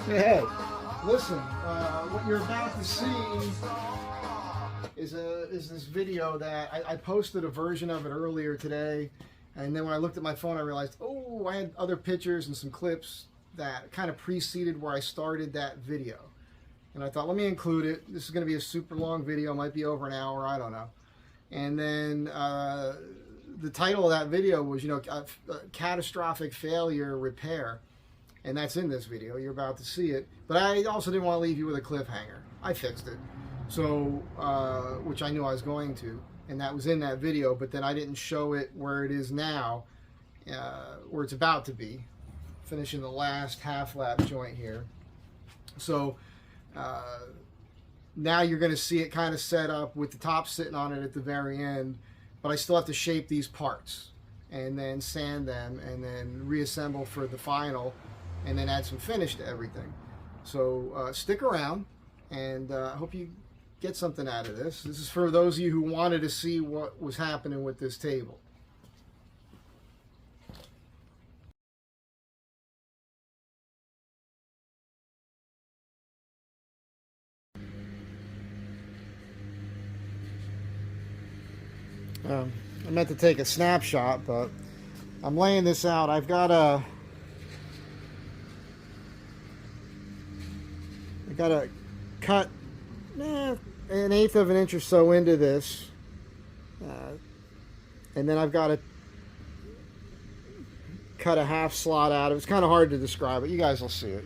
Hey, listen, what you're about to see is this video that I posted a version of it earlier today, and then when I looked at my phone I realized, oh, I had other pictures and some clips that kind of preceded where I started that video. And I thought, let me include it. This is going to be a super long video, might be over an hour, I don't know. And then the title of that video was, Catastrophic Failure Repair. And that's in this video. You're about to see it. But I also didn't want to leave you with a cliffhanger. I fixed it. So, which I knew I was going to. And that was in that video. But then I didn't show it where it is now. Where it's about to be. Finishing the last half lap joint here. So, now you're going to see it kind of set up with the top sitting on it at the very end. But I still have to shape these parts. And then sand them. And then reassemble for the final. And then add some finish to everything. So stick around, and I hope you get something out of this. This is for those of you who wanted to see what was happening with this table. I meant to take a snapshot, but I'm laying this out. I've got to cut an 1/8 of an inch or so into this, and then I've got to cut a half slot out of it. It's kind of hard to describe it. You guys will see it.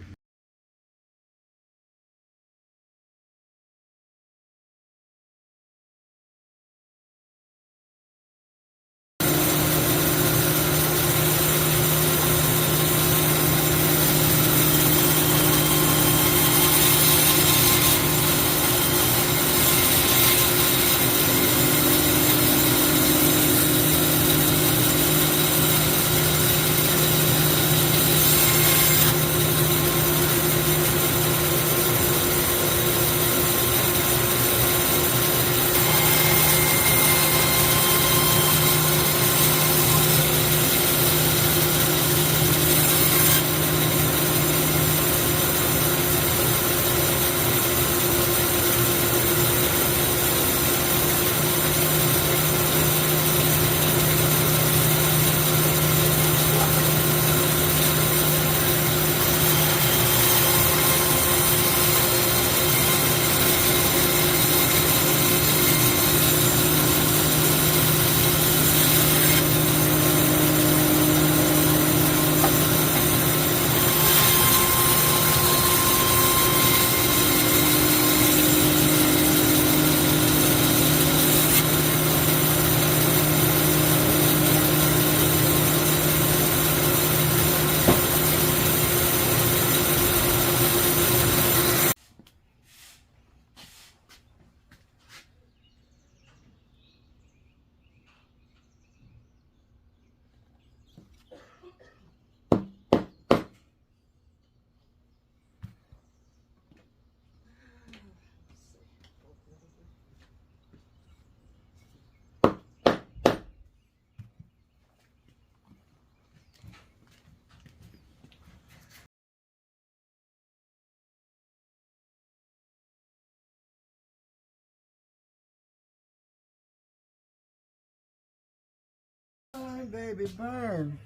Burn, baby, burn.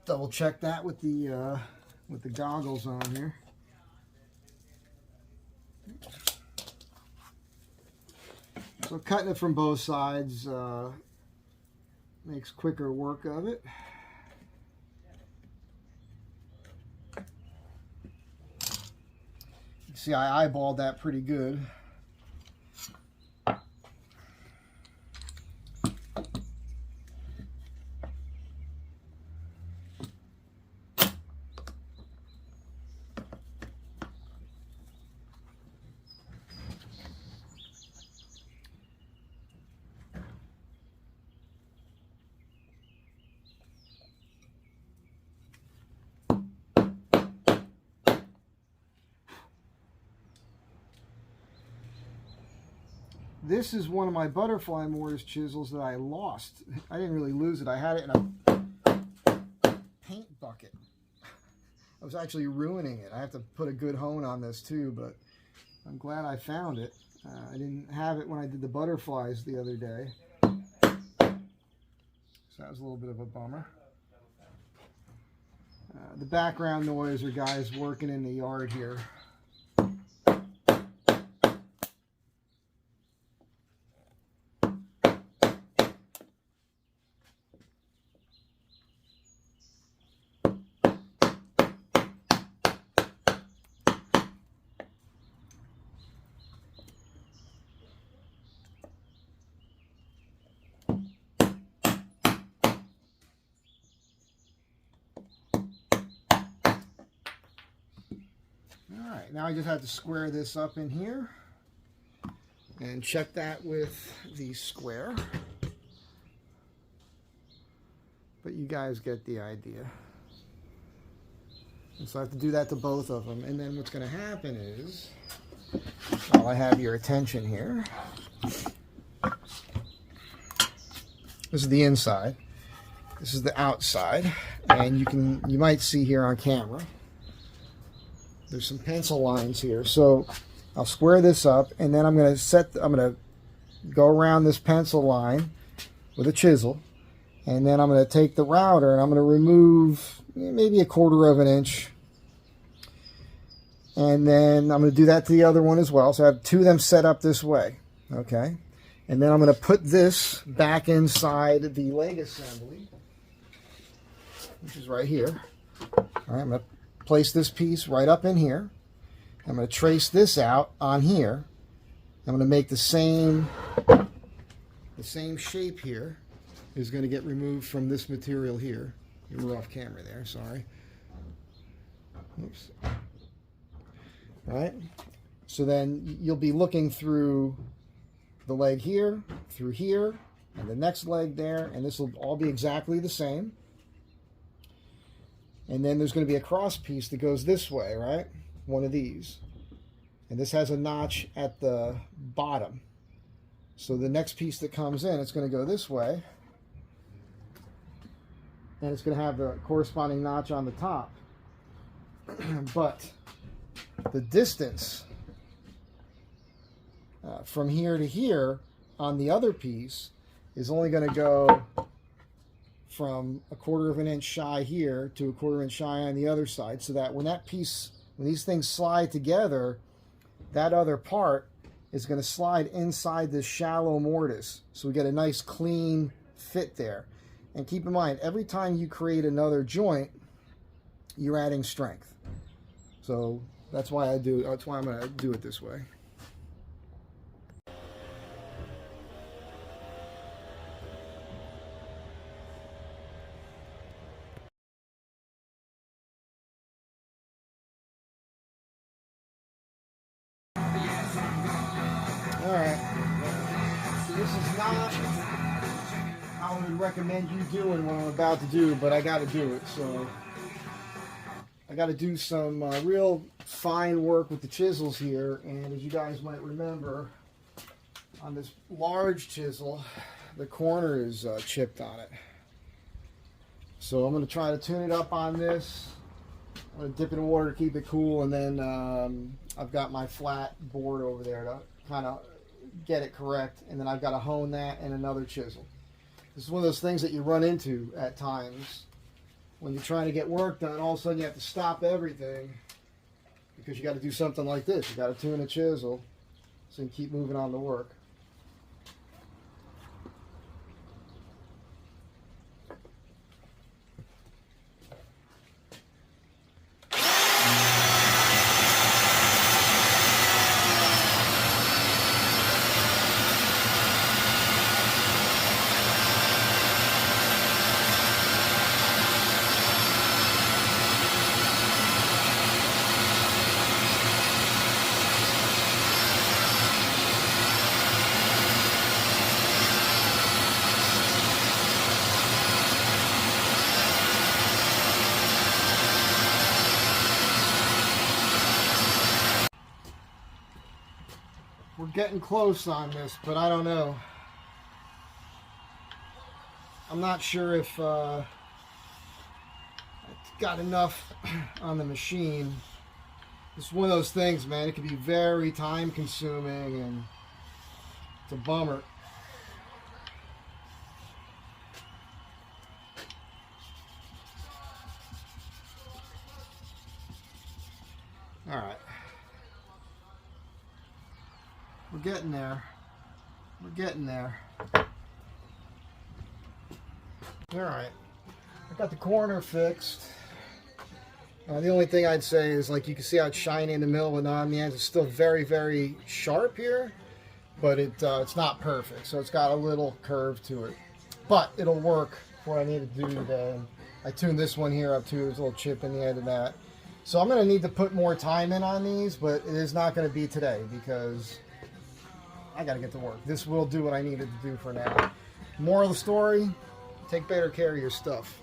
Double check that with the goggles on here. So cutting it from both sides makes quicker work of it. See, I eyeballed that pretty good. this is one of my butterfly mortise chisels that I lost. I didn't really lose it. I had it in a paint bucket. I was actually ruining it. I have to put a good hone on this too, but I'm glad I found it. I didn't have it when I did the butterflies the other day. So that was a little bit of a bummer. The background noise are guys working in the yard here. Alright, now I just have to square this up in here and check that with the square. But you guys get the idea. And so I have to do that to both of them. And then what's going to happen is, while I have your attention here, this is the inside. This is the outside. And you might see here on camera, there's some pencil lines here. So I'll square this up, and then I'm going to go around this pencil line with a chisel, and then I'm going to take the router and I'm going to remove maybe 1/4 of an inch, and then I'm going to do that to the other one as well. So I have 2 of them set up this way, okay? And then I'm going to put this back inside the leg assembly, which is right here. All right, I'm going to place this piece right up in here. I'm going to trace this out on here. I'm going to make the same shape here is going to get removed from this material here. You were off camera there, sorry. Oops. All right. So then you'll be looking through the leg here, through here, and the next leg there, and this will all be exactly the same. And then there's going to be a cross piece that goes this way, right? One of these. And this has a notch at the bottom. So the next piece that comes in, it's going to go this way. And it's going to have the corresponding notch on the top. But the distance from here to here on the other piece is only going to go from 1/4 of an inch shy here to 1/4 inch shy on the other side, so that when these things slide together, that other part is going to slide inside this shallow mortise, so we get a nice clean fit there. And keep in mind, every time you create another joint, you're adding strength. So that's why I'm going to do it this way. Alright, so this is not how I would recommend you doing what I'm about to do, but I got to do it. So I got to do some real fine work with the chisels here, and as you guys might remember, on this large chisel, the corner is chipped on it. So I'm going to try to tune it up on this. I'm going to dip it in water to keep it cool, and then I've got my flat board over there to kind of get it correct, and then I've got to hone that and another chisel. This is one of those things that you run into at times when you're trying to get work done. All of a sudden you have to stop everything because you got to do something like this. You got to tune a chisel so you can keep moving on to work. We're getting close on this, but I don't know. I'm not sure if I've got enough on the machine. It's one of those things, man. It can be very time consuming and it's a bummer. All right. We're getting there. We're getting there. All right. I got the corner fixed. The only thing I'd say is, like, you can see how it's shiny in the middle, but on the ends it's still very, very sharp here. But it's not perfect, so it's got a little curve to it. But it'll work for what I need to do today. I tuned this one here up too. There's a little chip in the end of that. So I'm going to need to put more time in on these, but it is not going to be today because I got to get to work. This will do what I needed to do for now. Moral of the story, take better care of your stuff.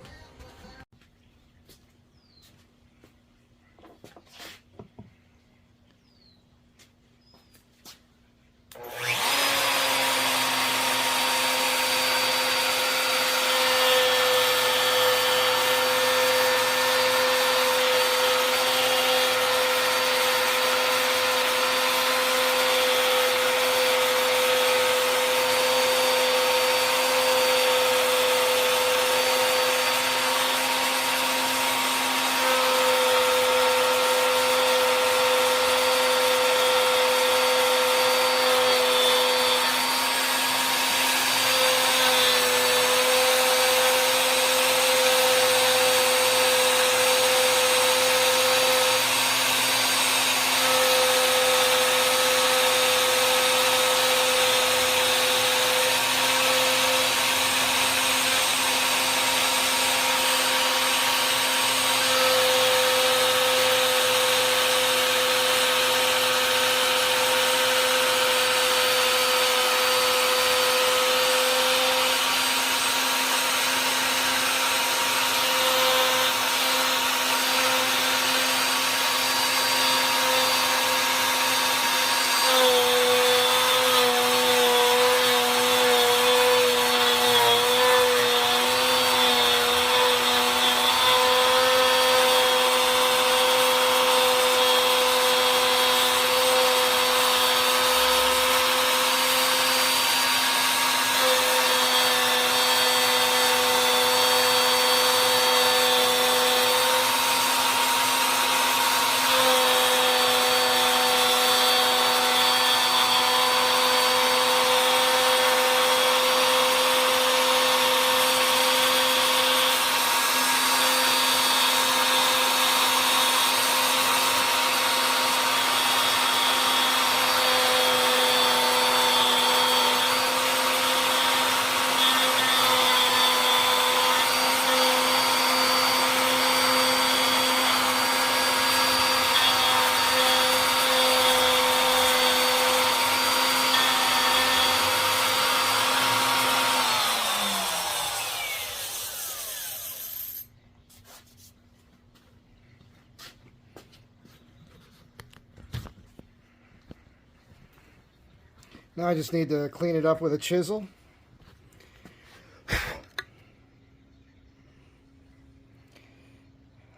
Now I just need to clean it up with a chisel.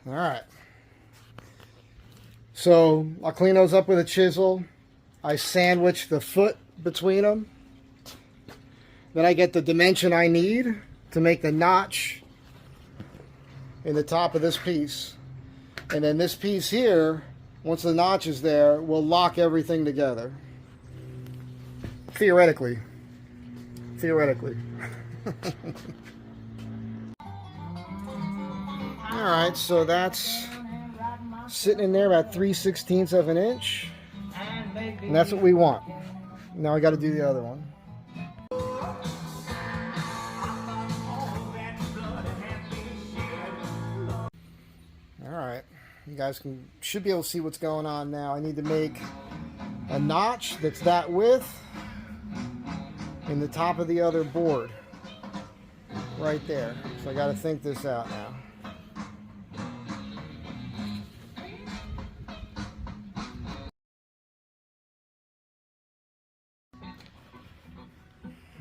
All right. So I'll clean those up with a chisel. I sandwich the foot between them. Then I get the dimension I need to make the notch in the top of this piece. And then this piece here, once the notch is there, will lock everything together. Theoretically. Alright, so that's sitting in there about 3/16 of an inch. And that's what we want. Now I got to do the other one. Alright, you guys should be able to see what's going on now. I need to make a notch that's that width in the top of the other board right there. So I got to think this out now.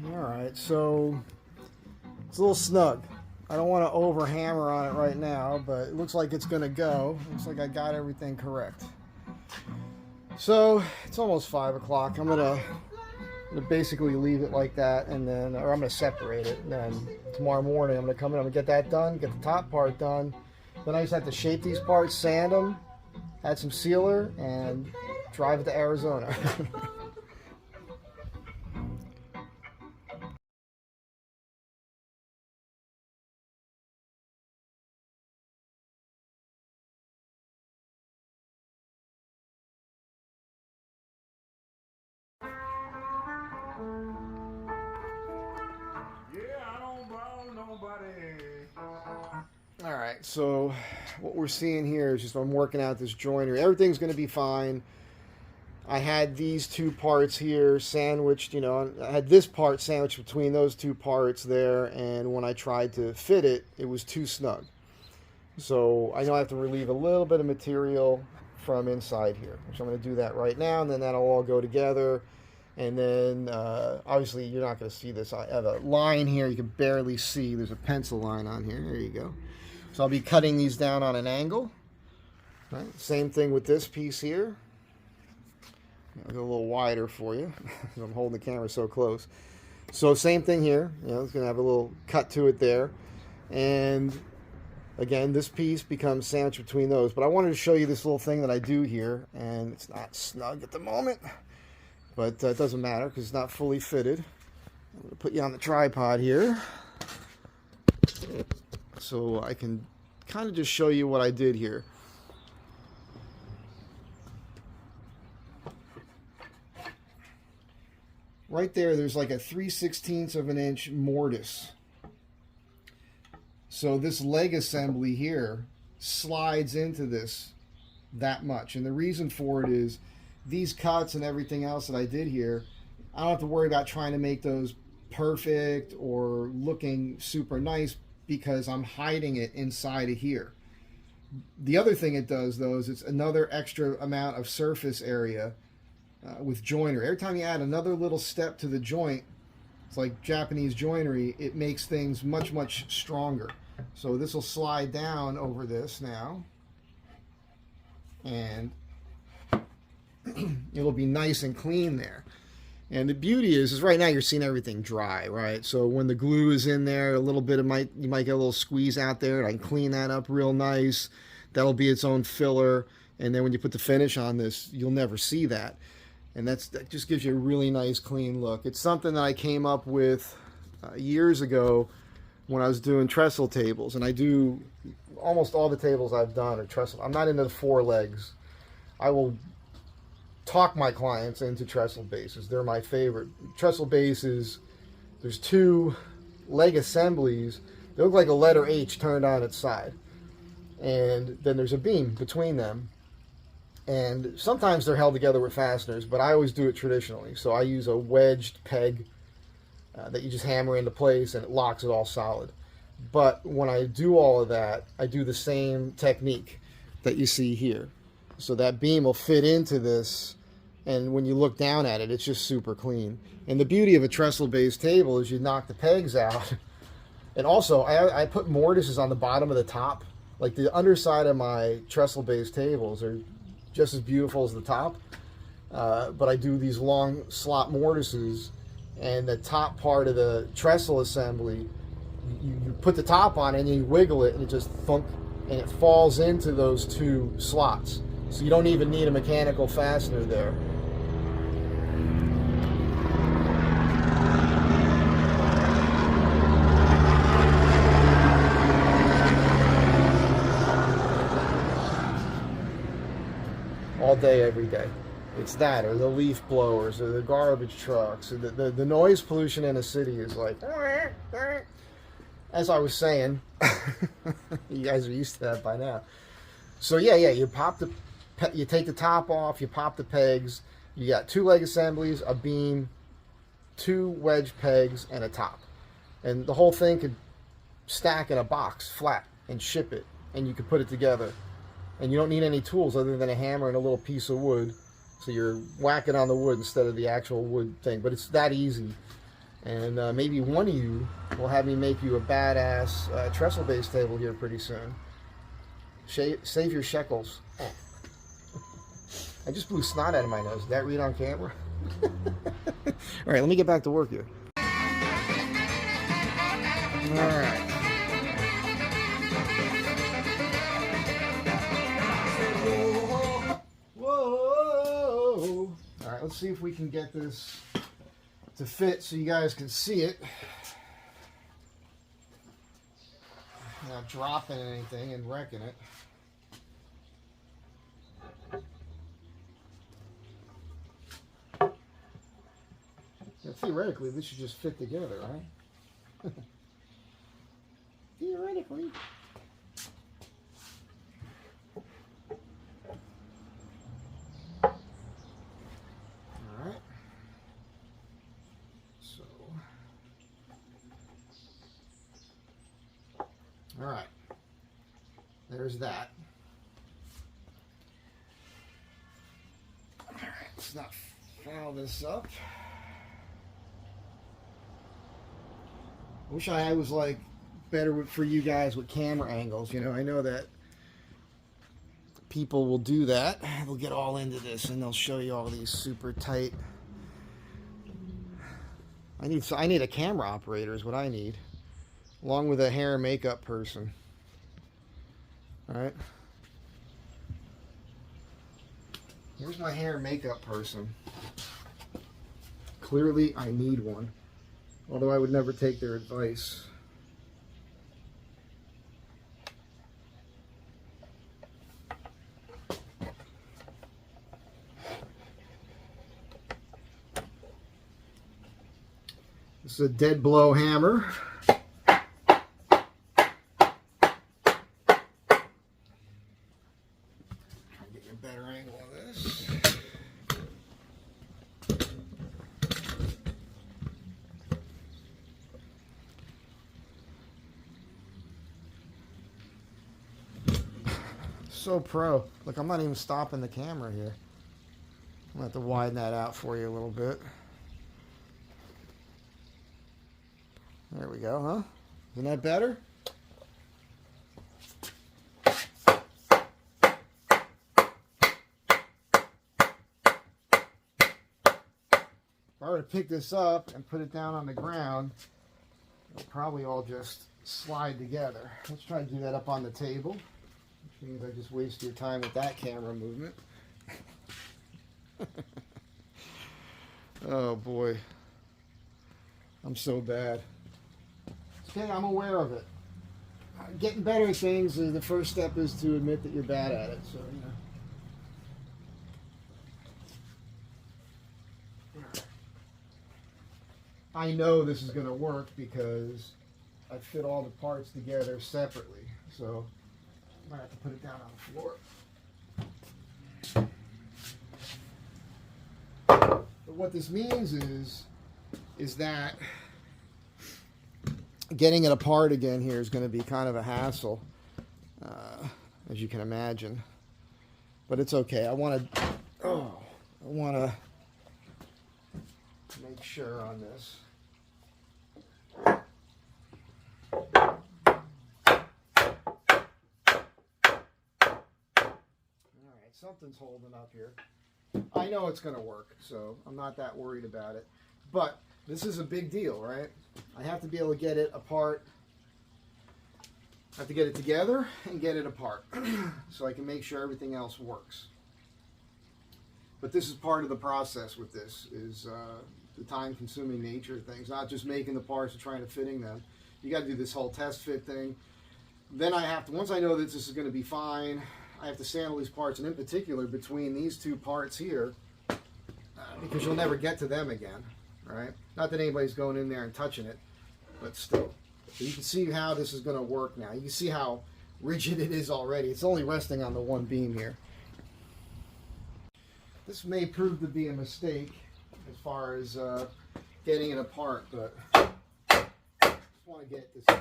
Alright, so it's a little snug. I don't want to over hammer on it right now, but it looks like it's going to go. Looks like I got everything correct. So it's almost 5 o'clock. I'm gonna basically leave it like that, and then, or I'm gonna separate it, and then tomorrow morning I'm gonna come in, I'm gonna get that done, get the top part done. Then I just have to shape these parts, sand them, add some sealer, and drive it to Arizona. Alright, so what we're seeing here is just I'm working out this joinery. Everything's going to be fine. I had these two parts here sandwiched, you know, I had this part sandwiched between those two parts there, and when I tried to fit it, it was too snug. So I know I have to relieve a little bit of material from inside here, which I'm going to do that right now, and then that'll all go together. And then, obviously, you're not going to see this. I have a line here you can barely see. There's a pencil line on here. There you go. So I'll be cutting these down on an angle. Right. Same thing with this piece here. I'll go a little wider for you. I'm holding the camera so close. So same thing here. You know, it's going to have a little cut to it there. And again, this piece becomes sandwiched between those. But I wanted to show you this little thing that I do here. And it's not snug at the moment. But it doesn't matter because it's not fully fitted. I'm going to put you on the tripod here so I can kind of just show you what I did here. Right there's like a 3/16 of an inch mortise. So this leg assembly here slides into this that much. And the reason for it is these cuts and everything else that I did here, I don't have to worry about trying to make those perfect or looking super nice because I'm hiding it inside of here. The other thing it does, though, is it's another extra amount of surface area with joinery. Every time you add another little step to the joint, it's like Japanese joinery, it makes things much, much stronger. So this will slide down over this now, and it'll be nice and clean there. And the beauty is right now you're seeing everything dry, right? So when the glue is in there, a little bit of you might get a little squeeze out there, and I can clean that up real nice. That'll be its own filler. And then when you put the finish on this, you'll never see that. And that just gives you a really nice clean look. It's something that I came up with years ago when I was doing trestle tables. And I do almost all the tables I've done are trestle. I'm not into the 4 legs. I will talk my clients into trestle bases. They're my favorite. Trestle bases, there's 2 leg assemblies. They look like a letter H turned on its side. And then there's a beam between them. And sometimes they're held together with fasteners, but I always do it traditionally. So I use a wedged peg that you just hammer into place, and it locks it all solid. But when I do all of that, I do the same technique that you see here. So that beam will fit into this, and when you look down at it, it's just super clean. And the beauty of a trestle-based table is you knock the pegs out. And also, I put mortises on the bottom of the top. Like the underside of my trestle-based tables are just as beautiful as the top. But I do these long slot mortises, and the top part of the trestle assembly, you put the top on it, and you wiggle it, and it just thunk, and it falls into those 2 slots. So you don't even need a mechanical fastener there. All day, every day. It's that, or the leaf blowers, or the garbage trucks. Or the noise pollution in a city is like, as I was saying, you guys are used to that by now. So yeah, you take the top off, you pop the pegs, you got 2 leg assemblies, a beam, 2 wedge pegs, and a top. And the whole thing could stack in a box flat and ship it, and you could put it together. And you don't need any tools other than a hammer and a little piece of wood. So you're whacking on the wood instead of the actual wood thing. But it's that easy. And maybe one of you will have me make you a badass trestle base table here pretty soon. Save your shekels. I just blew snot out of my nose. Did that read on camera? All right, let me get back to work here. All right. Whoa. All right, let's see if we can get this to fit so you guys can see it. Not dropping anything and wrecking it. Now, theoretically, this should just fit together, right? Theoretically. Alright. So. Alright. There's that. Alright, let's not foul this up. I wish I was like better for you guys with camera angles. You know, I know that people will do that. They'll get all into this and they'll show you all these super tight. I need a camera operator is what I need, along with a hair and makeup person. All right. Here's my hair and makeup person. Clearly, I need one. Although I would never take their advice. This is a dead blow hammer. Try to get a better angle on this. So pro. Look, I'm not even stopping the camera here. I'm going to have to widen that out for you a little bit. There we go, huh? Isn't that better? If I were to pick this up and put it down on the ground, it'll probably all just slide together. Let's try to do that up on the table. Which means I just waste your time with that camera movement. Oh boy. I'm so bad. It's okay, I'm aware of it. Getting better at things is the first step is to admit that you're bad at it. So, you know. I know this is going to work because I fit all the parts together separately. So I might have to put it down on the floor. But what this means is that getting it apart again here is going to be kind of a hassle, as you can imagine. But it's okay. I want to make sure on this. Something's holding up here. I know it's going to work, so I'm not that worried about it. But this is a big deal, right? I have to be able to get it apart. I have to get it together and get it apart so I can make sure everything else works. But this is part of the process with this, is the time-consuming nature of things. Not just making the parts and trying to fitting them. You got to do this whole test fit thing. Then I have to, once I know that this is going to be fine, I have to sandal these parts, and in particular between these two parts here, because you'll never get to them again, right? Not that anybody's going in there and touching it, but still. So you can see how this is going to work now. You can see how rigid it is already. It's only resting on the one beam here. This may prove to be a mistake as far as getting it apart, but I just want to get this done.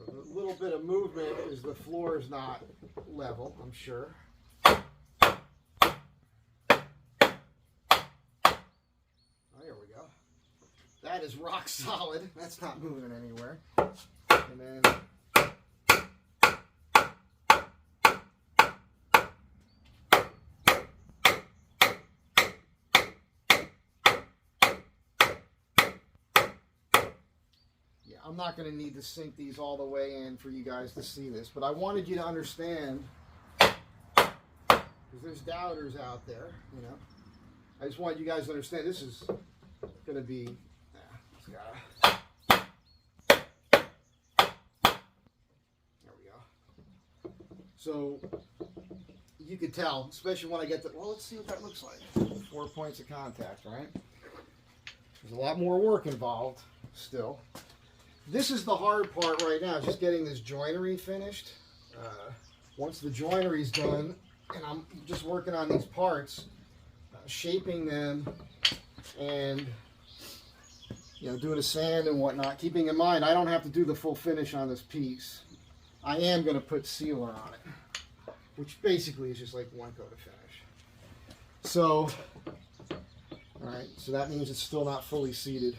So the little bit of movement is the floor is not level, I'm sure. That is rock solid. That's not moving anywhere. And then yeah, I'm not going to need to sink these all the way in for you guys to see this, but I wanted you to understand, because there's doubters out there, you know. I just wanted you guys to understand this is going to be there we go. So you could tell, especially when I get to, well, let's see what that looks like. 4 points of contact, right? There's a lot more work involved still. This is the hard part right now, just getting this joinery finished. Once the joinery's done, and I'm just working on these parts, shaping them, and doing a sand and whatnot, keeping in mind I don't have to do the full finish on this piece. I am going to put sealer on it, which basically is just like one coat of finish. So, alright, so that means it's still not fully seated.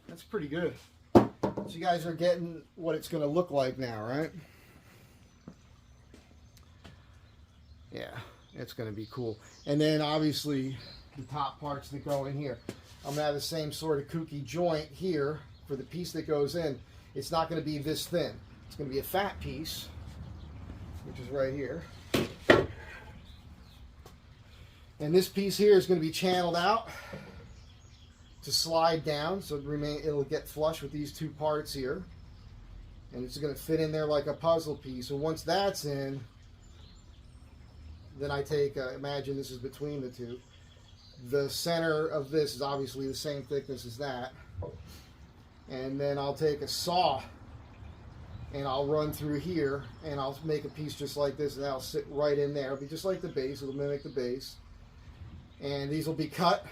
That's pretty good. So you guys are getting what it's going to look like now, right? Yeah, it's going to be cool. And then obviously the top parts that go in here. I'm going to have the same sort of kooky joint here for the piece that goes in. It's not going to be this thin. It's going to be a fat piece, which is right here. And this piece here is going to be channeled out to slide down, so it'll get flush with these two parts here, and it's going to fit in there like a puzzle piece. So once that's in, then I take, imagine this is between the two. The center of this is obviously the same thickness as that, and then I'll take a saw and I'll run through here and I'll make a piece just like this, and that'll sit right in there. It'll be just like the base, it'll mimic the base, and these will be cut.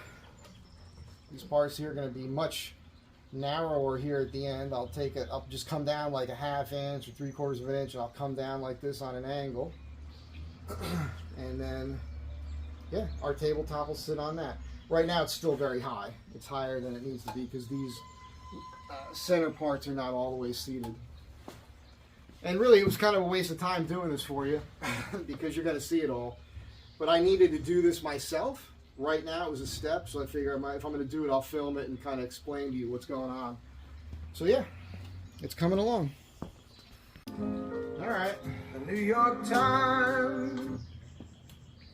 These parts here are going to be much narrower here at the end. I'll just come down like a 1/2 inch or 3/4 of an inch, and I'll come down like this on an angle. And then, yeah, our tabletop will sit on that. Right now it's still very high. It's higher than it needs to be because these center parts are not all the way seated. And really it was kind of a waste of time doing this for you because you're going to see it all. But I needed to do this myself. Right now it was a step, so I figure if I'm going to do it, I'll film it and kind of explain to you what's going on. So yeah, it's coming along. All right, the New York Times.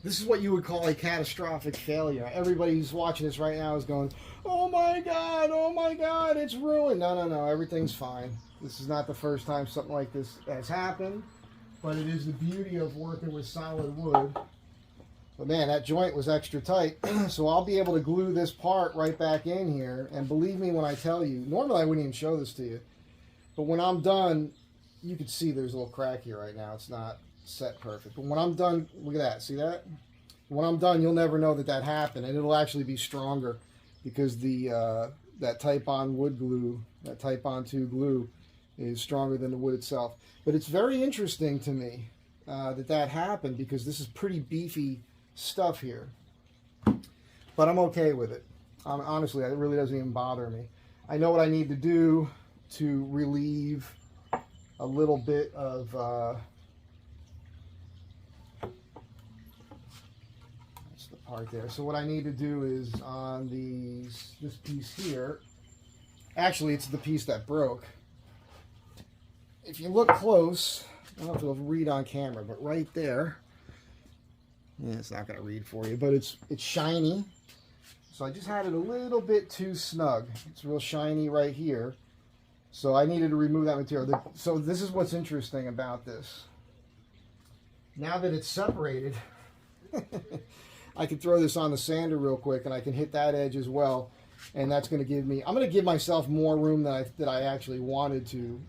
This is what you would call a catastrophic failure. Everybody who's watching this right now is going, oh my God, it's ruined. No, everything's fine. This is not the first time something like this has happened, but it is the beauty of working with solid wood. But man, that joint was extra tight, so I'll be able to glue this part right back in here. And believe me when I tell you, normally I wouldn't even show this to you, but when I'm done, you can see there's a little crack here right now. It's not set perfect. But when I'm done, look at that, see that? When I'm done, you'll never know that happened, and it'll actually be stronger because the that Type-On wood glue, that Type-On 2 glue, is stronger than the wood itself. But it's very interesting to me that happened because this is pretty beefy stuff here, but I'm okay with it. Honestly, it really doesn't even bother me. I know what I need to do to relieve a little bit of that's the part there. So what I need to do is on this piece here, actually it's the piece that broke. If you look close, I don't know if it'll read on camera, but right there, yeah, it's not going to read for you, but it's shiny. So I just had it a little bit too snug. It's real shiny right here. So I needed to remove that material. So this is what's interesting about this. Now that it's separated, I can throw this on the sander real quick and I can hit that edge as well. and that's going to give me, I'm going to give myself more room that I actually wanted to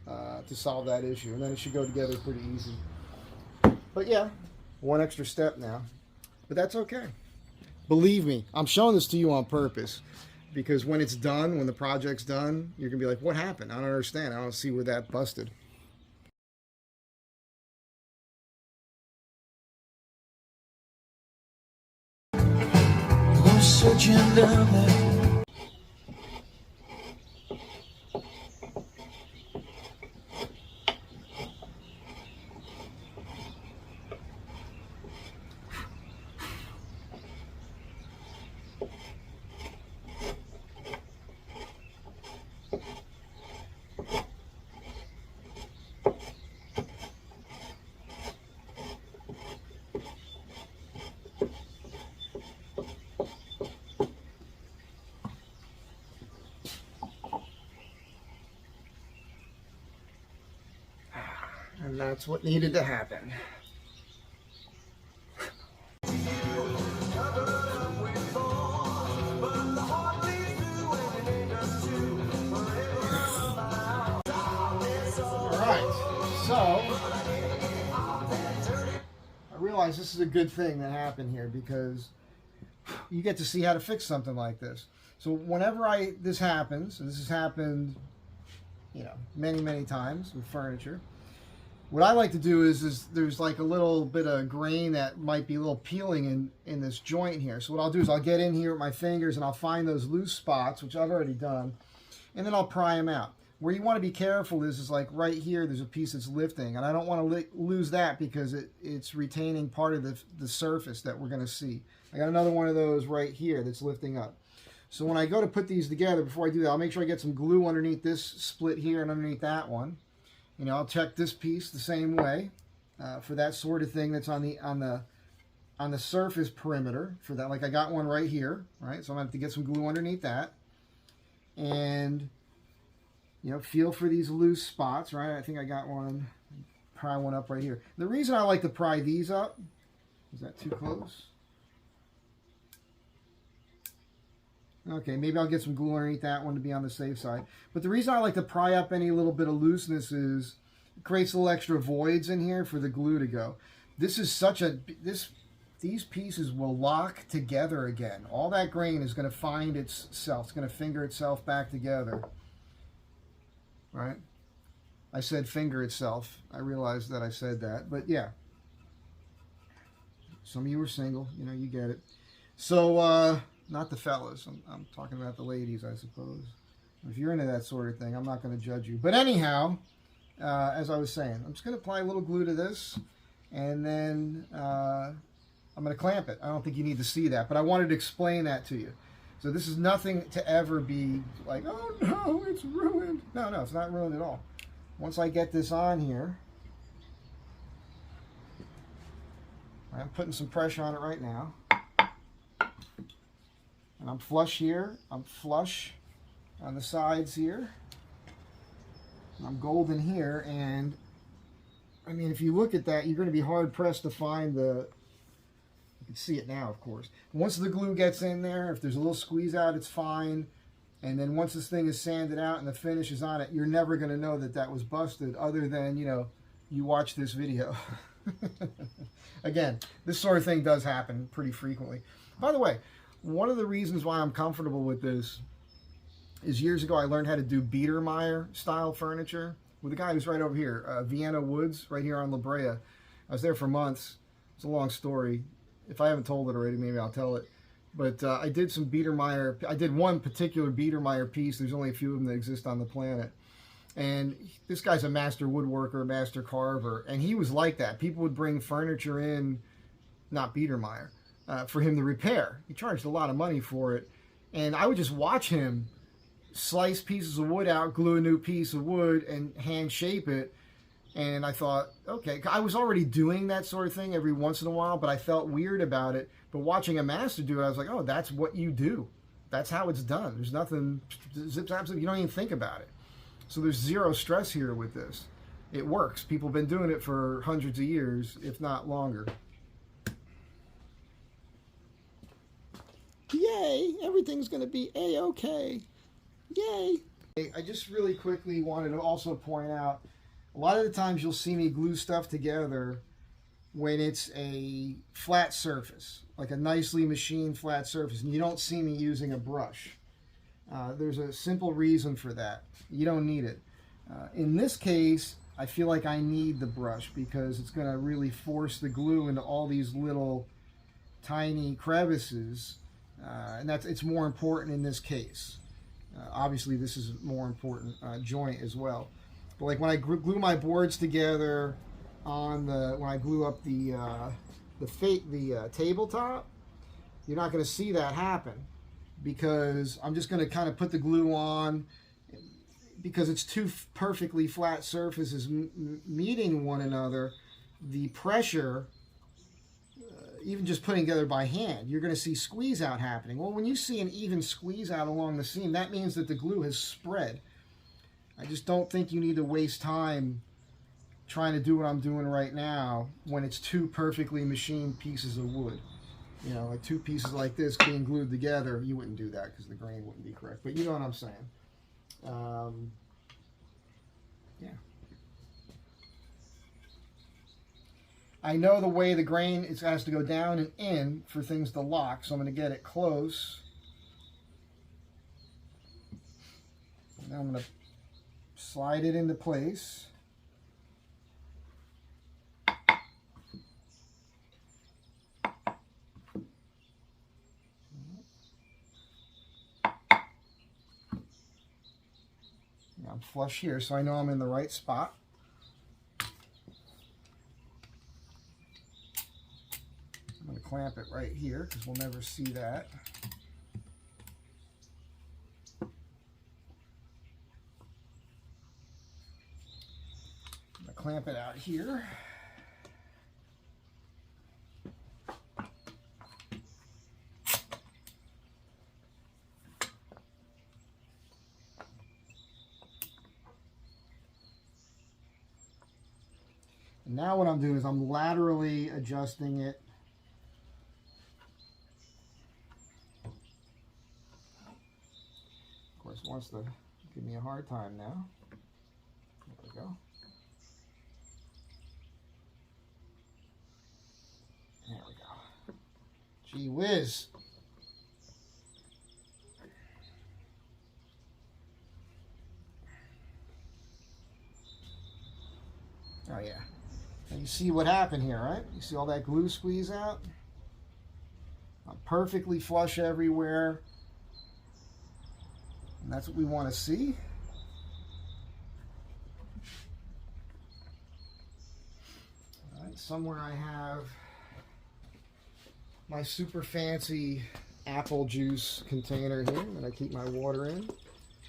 solve that issue, and then it should go together pretty easy. But yeah, one extra step now, but that's okay. Believe me, I'm showing this to you on purpose, because when it's done, when the project's done, you're going to be like, what happened? I don't understand. I don't see where that busted. Searching down there. And that's what needed to happen. Alright, so I realize this is a good thing that happened here, because you get to see how to fix something like this. So whenever this happens, and this has happened, you know, many times with furniture, what I like to do is there's like a little bit of grain that might be a little peeling in this joint here. So what I'll do is I'll get in here with my fingers and I'll find those loose spots, which I've already done, and then I'll pry them out. Where you want to be careful is like right here, there's a piece that's lifting, and I don't want to lose that because it's retaining part of the surface that we're going to see. I got another one of those right here that's lifting up. So when I go to put these together, before I do that, I'll make sure I get some glue underneath this split here and underneath that one. You know, I'll check this piece the same way for that sort of thing that's on the surface perimeter for that. Like I got one right here, right? So I'm gonna have to get some glue underneath that, and you know, feel for these loose spots, right? I think I got one. Pry one up right here. The reason I like to pry these up, is that too close? Okay, maybe I'll get some glue underneath that one to be on the safe side. But the reason I like to pry up any little bit of looseness is it creates little extra voids in here for the glue to go. This is such a, these pieces will lock together again. All that grain is going to find itself. It's going to finger itself back together. Right? I said finger itself. I realized that I said that. But yeah. Some of you are single. You know, you get it. So, not the fellas. I'm talking about the ladies, I suppose. If you're into that sort of thing, I'm not going to judge you. But anyhow, as I was saying, I'm just going to apply a little glue to this, and then I'm going to clamp it. I don't think you need to see that, but I wanted to explain that to you. So this is nothing to ever be like, oh no, it's ruined. No, it's not ruined at all. Once I get this on here, I'm putting some pressure on it right now. And I'm flush here, I'm flush on the sides here, I'm golden here, and I mean, if you look at that, you're going to be hard pressed to find you can see it now, of course. Once the glue gets in there, if there's a little squeeze out, it's fine, and then once this thing is sanded out and the finish is on it, you're never going to know that that was busted, other than, you know, you watch this video. Again, this sort of thing does happen pretty frequently. By the way, one of the reasons why I'm comfortable with this is years ago I learned how to do Biedermeier style furniture with a guy who's right over here, Vienna Woods, right here on La Brea. I was there for months. It's a long story. If I haven't told it already, maybe I'll tell it. But I did some Biedermeier. I did one particular Biedermeier piece. There's only a few of them that exist on the planet. And this guy's a master woodworker, master carver, and he was like that. People would bring furniture in, not Biedermeier, for him to repair. He charged a lot of money for it, and I would just watch him slice pieces of wood out, glue a new piece of wood, and hand shape it. And I thought, okay, I was already doing that sort of thing every once in a while, but I felt weird about it. But watching a master do it, I was like, oh, that's what you do. That's how it's done. There's nothing, zips, absolutely, you don't even think about it. So there's zero stress here with this. It works. People have been doing it for hundreds of years, if not longer. Yay! Everything's going to be A-okay. Yay! I just really quickly wanted to also point out, a lot of the times you'll see me glue stuff together when it's a flat surface, like a nicely machined flat surface, and you don't see me using a brush. There's a simple reason for that. You don't need it. In this case, I feel like I need the brush because it's going to really force the glue into all these little tiny crevices, and it's more important in this case. Obviously, this is a more important joint as well. But like when I glue my boards together when I glue up the tabletop, you're not going to see that happen because I'm just going to kind of put the glue on because it's two perfectly flat surfaces meeting one another. The pressure, even just putting together by hand, you're going to see squeeze out happening. Well, when you see an even squeeze out along the seam, that means that the glue has spread. I just don't think you need to waste time trying to do what I'm doing right now when it's two perfectly machined pieces of wood. You know, like two pieces like this being glued together, you wouldn't do that because the grain wouldn't be correct. But you know what I'm saying. Yeah. I know the way the grain has to go down and in for things to lock, so I'm going to get it close. Now I'm going to slide it into place. I'm flush here, so I know I'm in the right spot. I'm going to clamp it right here because we'll never see that. I'm going to clamp it out here. And now what I'm doing is I'm laterally adjusting it. Of course, it wants to give me a hard time now. There we go. There we go. Gee whiz. Oh yeah. And you see what happened here, right? You see all that glue squeeze out? I'm perfectly flush everywhere. And that's what we want to see. All right, somewhere I have my super fancy apple juice container here that I keep my water in.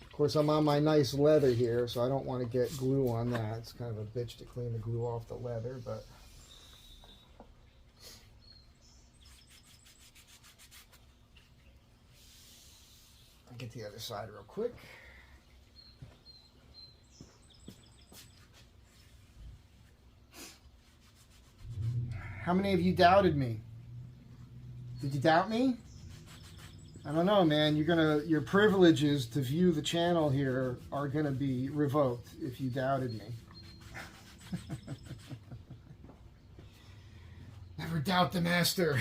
Of course, I'm on my nice leather here, so I don't want to get glue on that. It's kind of a bitch to clean the glue off the leather, but I'll get the other side real quick. How many of you doubted me? Did you doubt me? I don't know, man. Your privileges to view the channel here are gonna be revoked if you doubted me. Never doubt the master.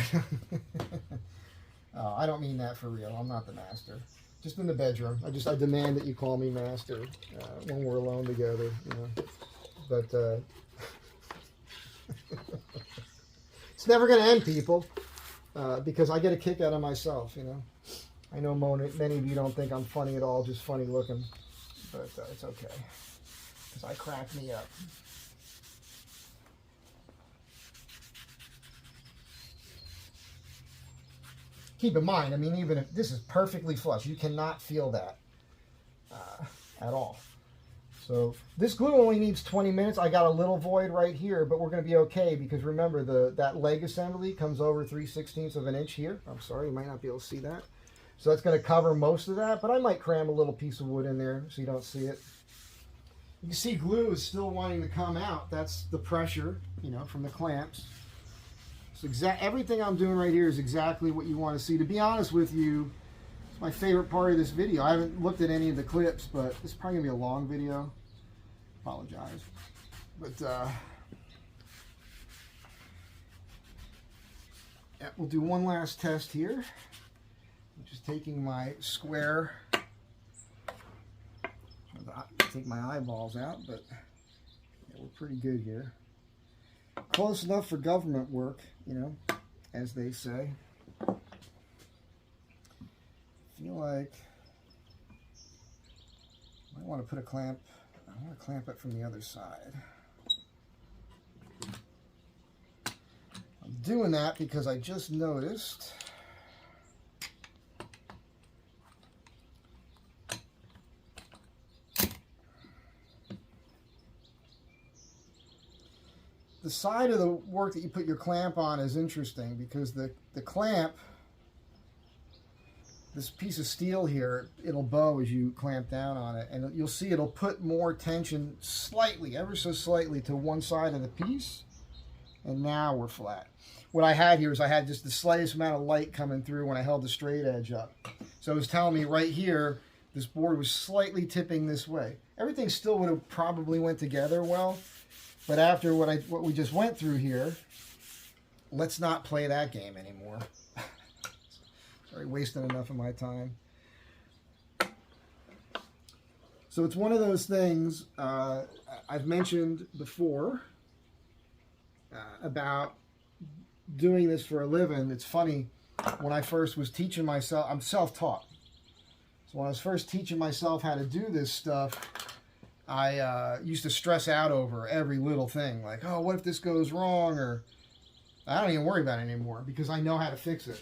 Oh, I don't mean that for real. I'm not the master. Just in the bedroom. I demand that you call me master when we're alone together. You know. But it's never gonna end, people, because I get a kick out of myself. You know. I know many of you don't think I'm funny at all, just funny looking, but it's okay, because I crack me up. Keep in mind, I mean, even if this is perfectly flush, you cannot feel that at all. So this glue only needs 20 minutes. I got a little void right here, but we're going to be okay because remember, that leg assembly comes over 3/16 of an inch here. I'm sorry, you might not be able to see that. So that's going to cover most of that, but I might cram a little piece of wood in there so you don't see it. You can see glue is still wanting to come out. That's the pressure, you know, from the clamps. Everything I'm doing right here is exactly what you want to see. To be honest with you, it's my favorite part of this video. I haven't looked at any of the clips, but this is probably gonna be a long video. Apologize, but yeah, we'll do one last test here. I'm just taking my square. Take my eyeballs out, but yeah, we're pretty good here. Close enough for government work, you know, as they say. I feel like I might want to put a clamp. I want to clamp it from the other side. I'm doing that because I just noticed the side of the work that you put your clamp on is interesting because the clamp, this piece of steel here, it'll bow as you clamp down on it, and you'll see it'll put more tension slightly, ever so slightly, to one side of the piece, and now we're flat. What I had here is I had just the slightest amount of light coming through when I held the straight edge up. So it was telling me right here, this board was slightly tipping this way. Everything still would have probably went together well, but after what we just went through here, let's not play that game anymore. Sorry, wasting enough of my time. So it's one of those things I've mentioned before about doing this for a living. It's funny, when I first was teaching myself, I'm self-taught. So when I was first teaching myself how to do this stuff, I used to stress out over every little thing. Like, oh, what if this goes wrong? Or I don't even worry about it anymore because I know how to fix it.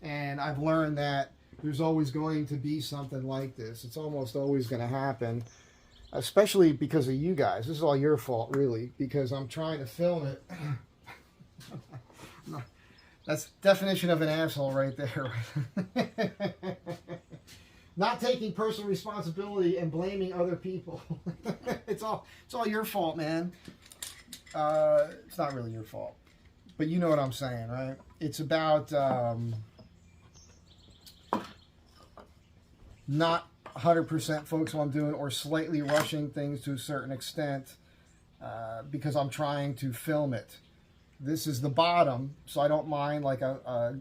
And I've learned that there's always going to be something like this. It's almost always going to happen, especially because of you guys. This is all your fault, really, because I'm trying to film it. That's definition of an asshole right there. Not taking personal responsibility and blaming other people. It's all your fault, man. It's not really your fault, but you know what I'm saying, right? It's about not 100% focused on what I'm doing, or slightly rushing things to a certain extent because I'm trying to film it. This is the bottom, so I don't mind like a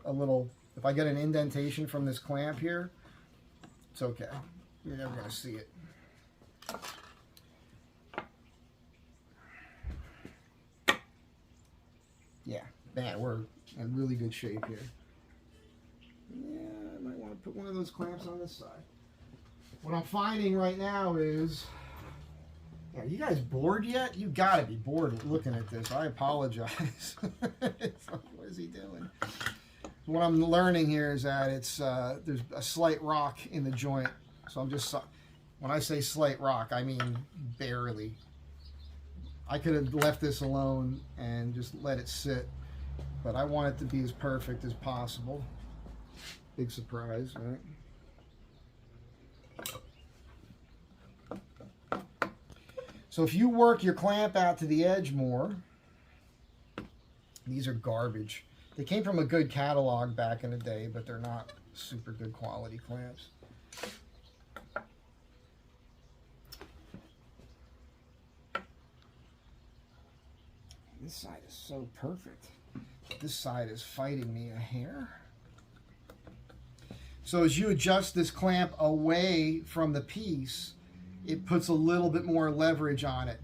little, if I get an indentation from this clamp here, it's okay. You're never going to see it. Yeah, man, we're in really good shape here. Yeah, I might want to put one of those clamps on this side. What I'm finding right now is, are you guys bored yet? You got to be bored looking at this. I apologize. It's like, what is he doing? What I'm learning here is that it's there's a slight rock in the joint. So I'm just, when I say slight rock, I mean barely. I could have left this alone and just let it sit, but I want it to be as perfect as possible. Big surprise, right? So if you work your clamp out to the edge more, these are garbage. They came from a good catalog back in the day, but they're not super good quality clamps. This side is so perfect. This side is fighting me a hair. So as you adjust this clamp away from the piece, it puts a little bit more leverage on it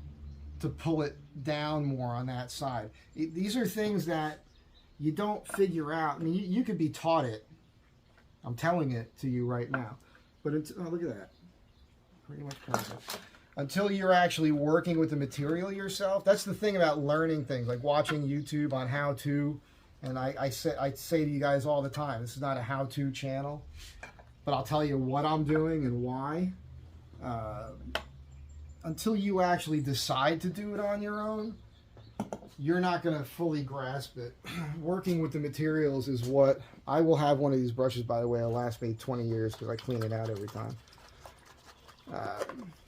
to pull it down more on that side. These are things that you don't figure out. I mean, you could be taught it. I'm telling it to you right now. But it's, oh, look at that. Pretty much perfect. Until you're actually working with the material yourself. That's the thing about learning things, like watching YouTube on how to. And I say to you guys all the time, this is not a how-to channel. But I'll tell you what I'm doing and why. Until you actually decide to do it on your own, you're not going to fully grasp it. Working with the materials is what... I will have one of these brushes, by the way. It'll last me 20 years because I clean it out every time.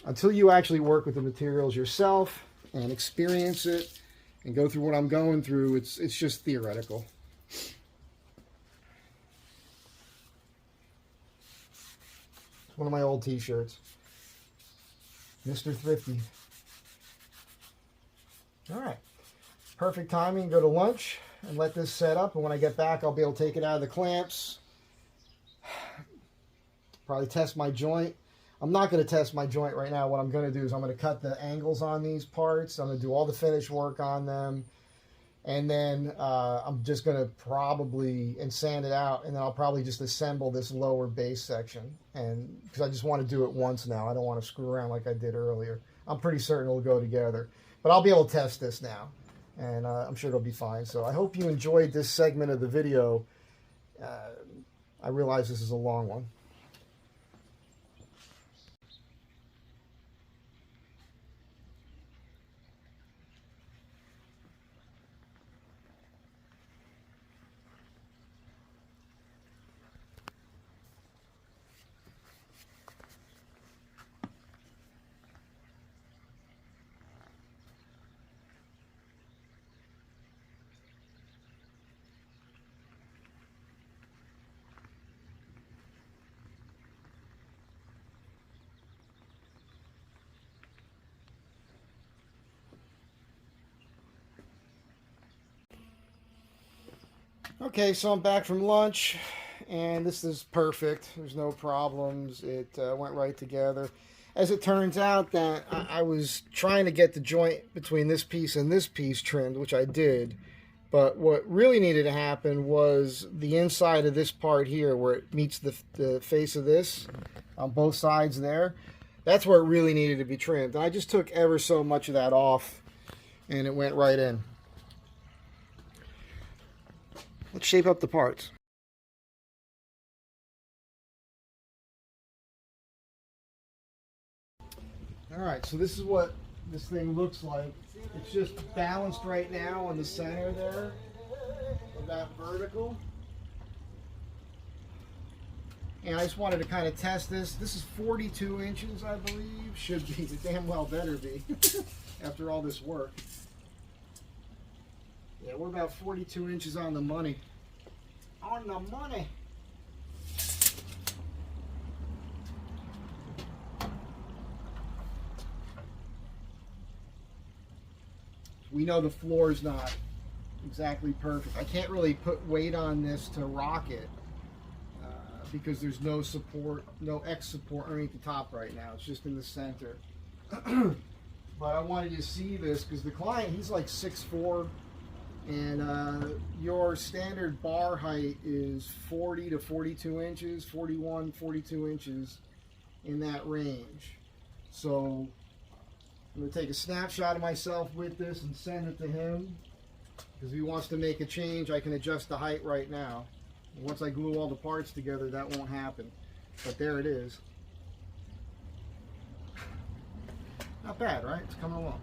Until you actually work with the materials yourself and experience it and go through what I'm going through, it's just theoretical. One of my old t-shirts. Mr. Thrifty. Alright. Perfect timing. Go to lunch and let this set up. And when I get back, I'll be able to take it out of the clamps. Probably test my joint. I'm not going to test my joint right now. What I'm going to do is I'm going to cut the angles on these parts. I'm going to do all the finish work on them. And then I'm just going to probably sand it out. And then I'll probably just assemble this lower base section. And because I just want to do it once now. I don't want to screw around like I did earlier. I'm pretty certain it'll go together. But I'll be able to test this now. And I'm sure it'll be fine. So I hope you enjoyed this segment of the video. I realize this is a long one. Okay, so I'm back from lunch, and this is perfect. There's no problems. It went right together. As it turns out, that I was trying to get the joint between this piece and this piece trimmed, which I did. But what really needed to happen was the inside of this part here, where it meets the face of this, on both sides there. That's where it really needed to be trimmed. And I just took ever so much of that off, and it went right in. Let's shape up the parts. Alright, so this is what this thing looks like. It's just balanced right now on the center there of that vertical. And I just wanted to kind of test this. This is 42 inches, I believe. Should be. It damn well better be after all this work. Yeah, we're about 42 inches on the money. On the money. We know the floor is not exactly perfect. I can't really put weight on this to rock it because there's no support, no X support underneath the top right now. It's just in the center. But I wanted you to see this because the client, he's like 6'4", and your standard bar height is 40 to 42 inches, 41, 42 inches, in that range. So I'm going to take a snapshot of myself with this and send it to him, because if he wants to make a change, I can adjust the height right now. Once I glue all the parts together, that won't happen. But there it is. Not bad, right? It's coming along.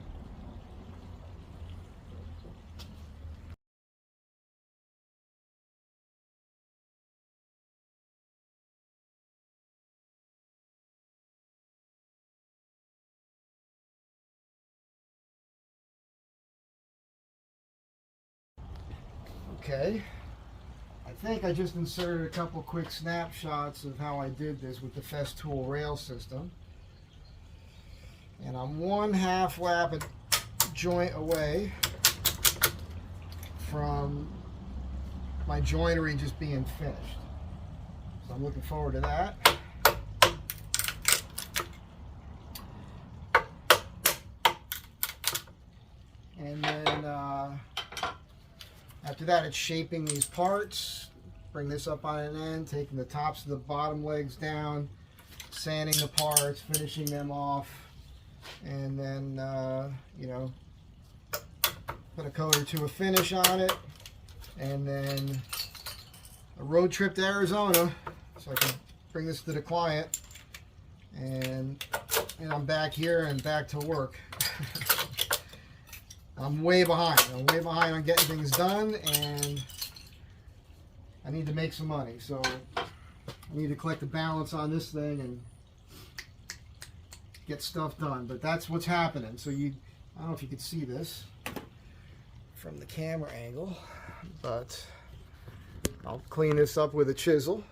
Okay, I think I just inserted a couple quick snapshots of how I did this with the Festool rail system. And I'm 1/2 lap a joint away from my joinery just being finished. So I'm looking forward to that. And then after that, it's shaping these parts. Bring this up on an end, taking the tops of the bottom legs down, sanding the parts, finishing them off, and then, you know, put a coat or two of finish on it, and then a road trip to Arizona so I can bring this to the client, and I'm back here and back to work. I'm way behind. I'm way behind on getting things done, and I need to make some money. So I need to collect the balance on this thing and get stuff done. But that's what's happening. So I don't know if you can see this. from the camera angle, but I'll clean this up with a chisel.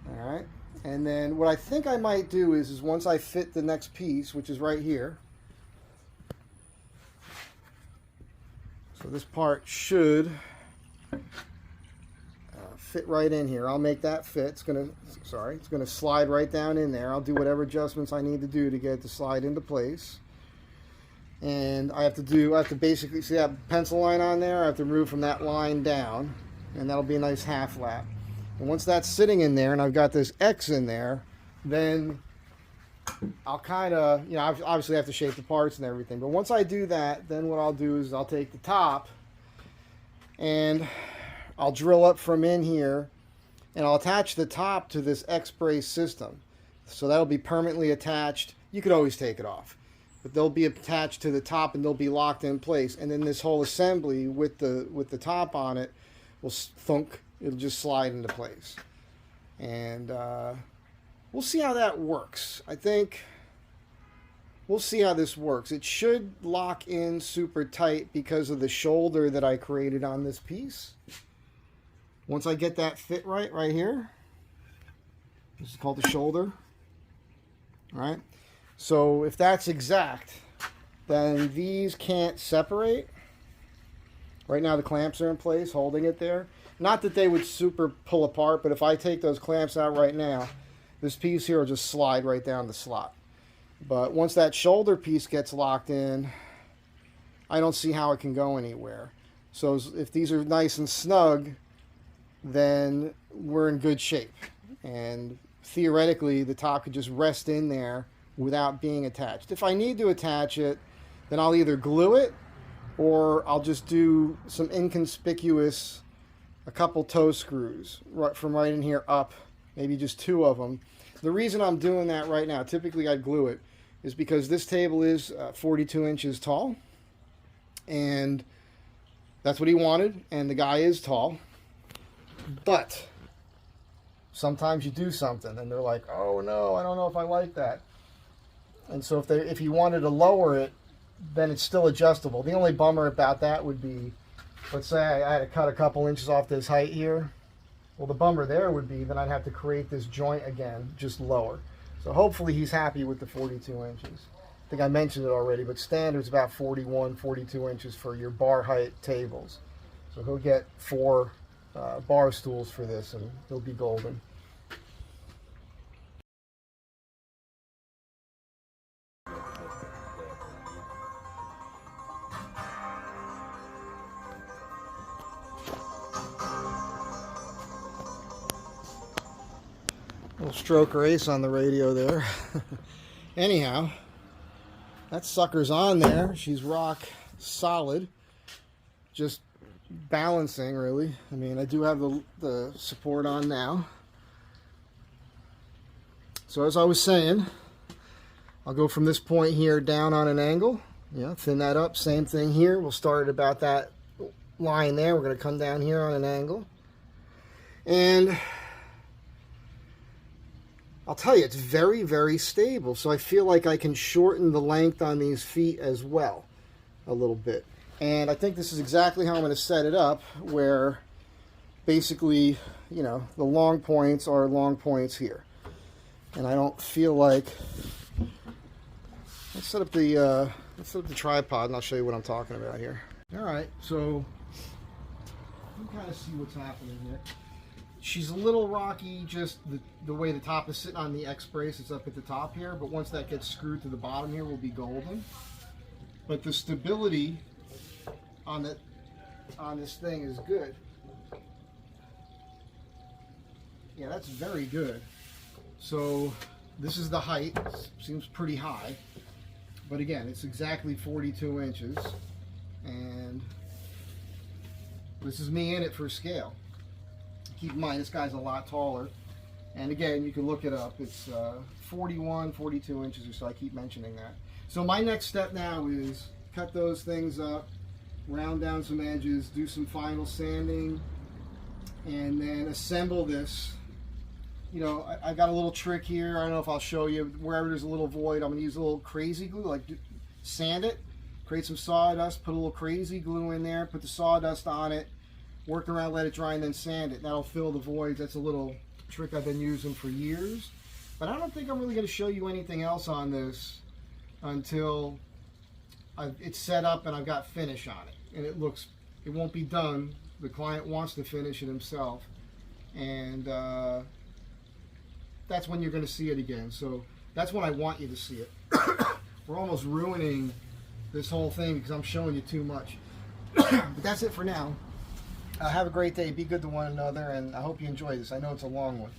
All right, and then what I think I might do is once I fit the next piece, which is right here, so this part should fit right in here. I'll make that fit. It's gonna slide right down in there. I'll do whatever adjustments I need to do to get it to slide into place. And I have to basically, see that pencil line on there? I have to move from that line down, and that'll be a nice half lap. And once that's sitting in there and I've got this X in there, then I'll kind of, you know, obviously I have to shape the parts and everything, but once I do that, then what I'll do is I'll take the top and I'll drill up from in here, and I'll attach the top to this X-brace system. So that'll be permanently attached. You could always take it off, but they'll be attached to the top and they'll be locked in place. And then this whole assembly with the top on it will thunk. It'll just slide into place. And we'll see how that works. I think we'll see how this works. It should lock in super tight because of the shoulder that I created on this piece. Once I get that fit right here, this is called the shoulder. All right. So if that's exact, then these can't separate. Right now the clamps are in place, holding it there. Not that they would super pull apart, but if I take those clamps out right now, this piece here will just slide right down the slot. But once that shoulder piece gets locked in, I don't see how it can go anywhere. So if these are nice and snug, then we're in good shape. And theoretically, the top could just rest in there without being attached. If I need to attach it, then I'll either glue it or I'll just do some inconspicuous, a couple toe screws from right in here up, maybe just 2 of them. The reason I'm doing that right now, typically I'd glue it, is because this table is 42 inches tall, and that's what he wanted, and the guy is tall. But sometimes you do something and they're like, oh no, I don't know if I like that. And so if you wanted to lower it, then it's still adjustable. The only bummer about that would be, let's say I had to cut a couple inches off this height here. Well, the bummer there would be then I'd have to create this joint again, just lower. So hopefully he's happy with the 42 inches. I think I mentioned it already, but standard's about 41, 42 inches for your bar height tables. So he'll get 4 bar stools for this, and he'll be golden. Little stroke race on the radio there. Anyhow, that sucker's on there. She's rock solid. Just balancing, really. I mean, I do have the support on now. So as I was saying, I'll go from this point here down on an angle. Yeah, thin that up. Same thing here. We'll start at about that line there. We're going to come down here on an angle. And I'll tell you, it's very, very stable. So I feel like I can shorten the length on these feet as well a little bit. And I think this is exactly how I'm going to set it up, where basically, you know, the long points are long points here. And I don't feel like... Let's set up the tripod and I'll show you what I'm talking about here. All right, so you can kind of see what's happening here. She's a little rocky, just the way the top is sitting on the X-brace. It's up at the top here, but once that gets screwed to the bottom here, will be golden. But the stability on this thing is good. Yeah, that's very good. So this is the height. Seems pretty high, but again, it's exactly 42 inches, and this is me in it for scale. Keep in mind, this guy's a lot taller, and again, you can look it up. It's 41, 42 inches or so. I keep mentioning that. So my next step now is cut those things up, round down some edges, do some final sanding, and then assemble this you know, I got a little trick here. I don't know if I'll show you. Wherever there's a little void, I'm going to use a little crazy glue, like sand it, create some sawdust, put a little crazy glue in there, put the sawdust on it, work around, let it dry, and then sand it. That'll fill the voids. That's a little trick I've been using for years. But I don't think I'm really going to show you anything else on this until it's set up and I've got finish on it. And it won't be done. The client wants to finish it himself. And that's when you're going to see it again. So that's when I want you to see it. We're almost ruining this whole thing because I'm showing you too much. But that's it for now. Have a great day. Be good to one another, and I hope you enjoy this. I know it's a long one.